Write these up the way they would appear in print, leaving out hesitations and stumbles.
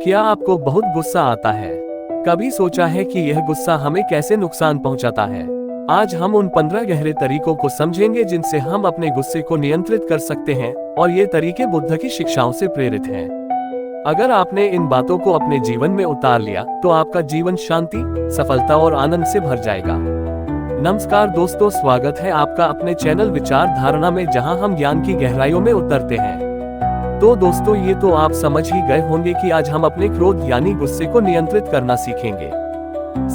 क्या आपको बहुत गुस्सा आता है? कभी सोचा है कि यह गुस्सा हमें कैसे नुकसान पहुंचाता है? आज हम उन 15 गहरे तरीकों को समझेंगे जिनसे हम अपने गुस्से को नियंत्रित कर सकते हैं, और ये तरीके बुद्ध की शिक्षाओं से प्रेरित हैं। अगर आपने इन बातों को अपने जीवन में उतार लिया, तो आपका जीवन शांति, सफलता और आनंद से भर जाएगा। नमस्कार दोस्तों, स्वागत है आपका अपने चैनल विचार धारणा में, जहां हम ज्ञान की गहराइयों में उतरते हैं। तो दोस्तों, ये तो आप समझ ही गए होंगे कि आज हम अपने क्रोध यानी गुस्से को नियंत्रित करना सीखेंगे।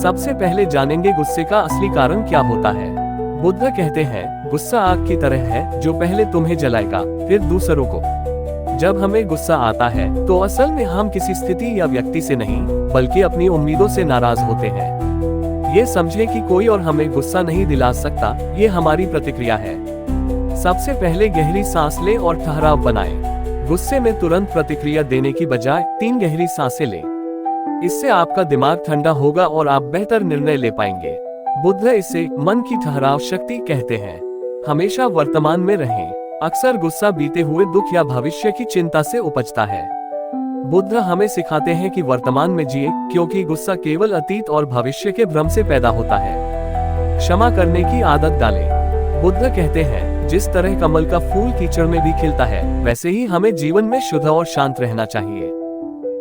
सबसे पहले जानेंगे गुस्से का असली कारण क्या होता है। बुद्ध कहते हैं, गुस्सा आग की तरह है जो पहले तुम्हें जलाएगा, फिर दूसरों को। जब हमें गुस्सा आता है तो असल में हम किसी स्थिति या व्यक्ति से नहीं, बल्कि अपनी उम्मीदों से नाराज होते हैं। ये समझें कि कोई और हमें गुस्सा नहीं दिला सकता, ये हमारी प्रतिक्रिया है। सबसे पहले गहरी सांस लें और ठहराव बनाएं। गुस्से में तुरंत प्रतिक्रिया देने की बजाय 3 गहरी सांसें लें। इससे आपका दिमाग ठंडा होगा और आप बेहतर निर्णय ले पाएंगे। बुद्ध इसे मन की ठहराव शक्ति कहते हैं। हमेशा वर्तमान में रहें। अक्सर गुस्सा बीते हुए दुख या भविष्य की चिंता से उपजता है। बुद्ध हमें सिखाते हैं कि वर्तमान में जिए, क्योंकि गुस्सा केवल अतीत और भविष्य के भ्रम से पैदा होता है। क्षमा करने की आदत डालें। बुद्ध कहते हैं, जिस तरह कमल का फूल कीचड़ में भी खिलता है, वैसे ही हमें जीवन में शुद्ध और शांत रहना चाहिए।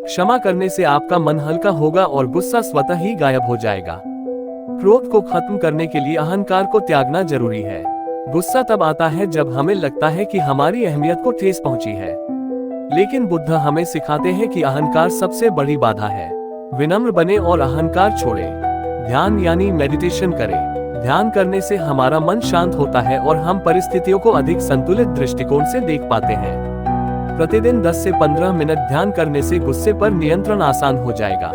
क्षमा करने से आपका मन हल्का होगा और गुस्सा स्वतः ही गायब हो जाएगा। क्रोध को खत्म करने के लिए अहंकार को त्यागना जरूरी है। गुस्सा तब आता है जब हमें लगता है कि हमारी अहमियत को ठेस पहुंची है। लेकिन बुद्ध हमें सिखाते हैं कि अहंकार सबसे बड़ी बाधा है। विनम्र बने और अहंकार छोड़ें। ध्यान यानी मेडिटेशन करें। ध्यान करने से हमारा मन शांत होता है और हम परिस्थितियों को अधिक संतुलित दृष्टिकोण से देख पाते हैं। प्रतिदिन 10 से 15 मिनट ध्यान करने से गुस्से पर नियंत्रण आसान हो जाएगा।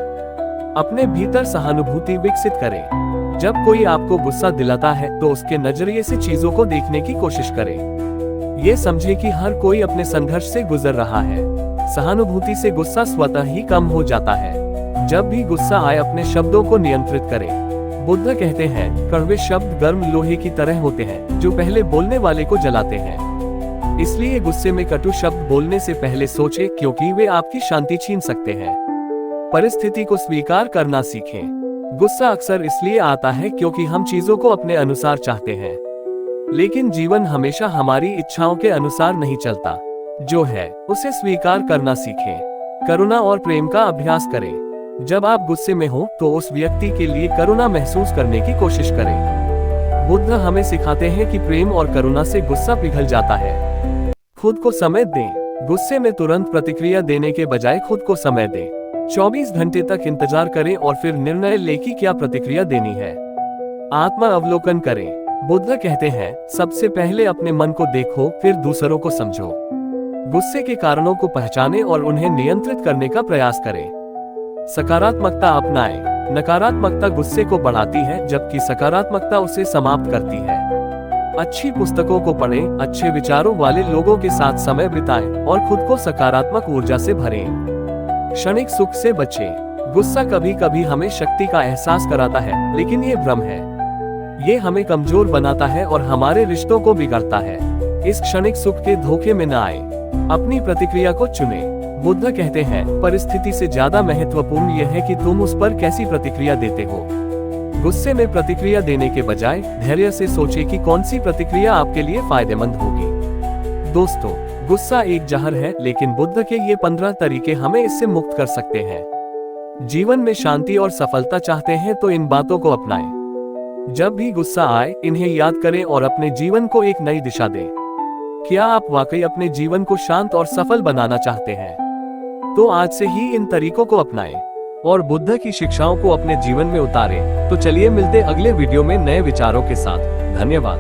अपने भीतर सहानुभूति विकसित करें। जब कोई आपको गुस्सा दिलाता है तो उसके नजरिए से चीजों को देखने की कोशिश करें। ये समझे कि हर कोई अपने संघर्ष से गुजर रहा है। सहानुभूति से गुस्सा स्वतः ही कम हो जाता है। जब भी गुस्सा आए, अपने शब्दों को नियंत्रित करें। बुद्ध कहते हैं, कड़वे शब्द गर्म लोहे की तरह होते हैं, जो पहले बोलने वाले को जलाते हैं। इसलिए गुस्से में कटु शब्द बोलने से पहले सोचें, क्योंकि वे आपकी शांति छीन सकते हैं। परिस्थिति को स्वीकार करना सीखें। गुस्सा अक्सर इसलिए आता है क्योंकि हम चीजों को अपने अनुसार चाहते हैं। लेकिन जीवन हमेशा हमारी इच्छाओं के अनुसार नहीं चलता। जो है उसे स्वीकार करना सीखें। करुणा और प्रेम का अभ्यास करें। जब आप गुस्से में हो तो उस व्यक्ति के लिए करुणा महसूस करने की कोशिश करें। बुद्ध हमें सिखाते हैं कि प्रेम और करुणा से गुस्सा पिघल जाता है। खुद को समय दें। गुस्से में तुरंत प्रतिक्रिया देने के बजाय खुद को समय दें। 24 घंटे तक इंतजार करें और फिर निर्णय लें कि क्या प्रतिक्रिया देनी है। आत्मा अवलोकन करें। बुद्ध कहते हैं, सबसे पहले अपने मन को देखो, फिर दूसरों को समझो। गुस्से के कारणों को पहचानें और उन्हें नियंत्रित करने का प्रयास करें। सकारात्मकता अपनाएं। नकारात्मकता गुस्से को बढ़ाती है, जबकि सकारात्मकता उसे समाप्त करती है। अच्छी पुस्तकों को पढ़ें, अच्छे विचारों वाले लोगों के साथ समय बिताएं और खुद को सकारात्मक ऊर्जा से भरें। क्षणिक सुख से बचें। गुस्सा कभी कभी हमें शक्ति का एहसास कराता है, लेकिन ये भ्रम है। ये हमें कमजोर बनाता है और हमारे रिश्तों को बिगाड़ता है। इस क्षणिक सुख के धोखे में न आए। अपनी प्रतिक्रिया को चुनें। बुद्ध कहते हैं, परिस्थिति से ज्यादा महत्वपूर्ण यह है कि तुम उस पर कैसी प्रतिक्रिया देते हो। गुस्से में प्रतिक्रिया देने के बजाय धैर्य से सोचें कि कौन सी प्रतिक्रिया आपके लिए फायदेमंद होगी। दोस्तों, गुस्सा एक जहर है, लेकिन बुद्ध के ये 15 तरीके हमें इससे मुक्त कर सकते हैं। जीवन में शांति और सफलता चाहते हैं तो इन बातों को अपनाएं। जब भी गुस्सा आए, इन्हें याद करें और अपने जीवन को एक नई दिशा दें। क्या आप वाकई अपने जीवन को शांत और सफल बनाना चाहते हैं? तो आज से ही इन तरीकों को अपनाएं और बुद्ध की शिक्षाओं को अपने जीवन में उतारें। तो चलिए मिलते अगले वीडियो में नए विचारों के साथ। धन्यवाद।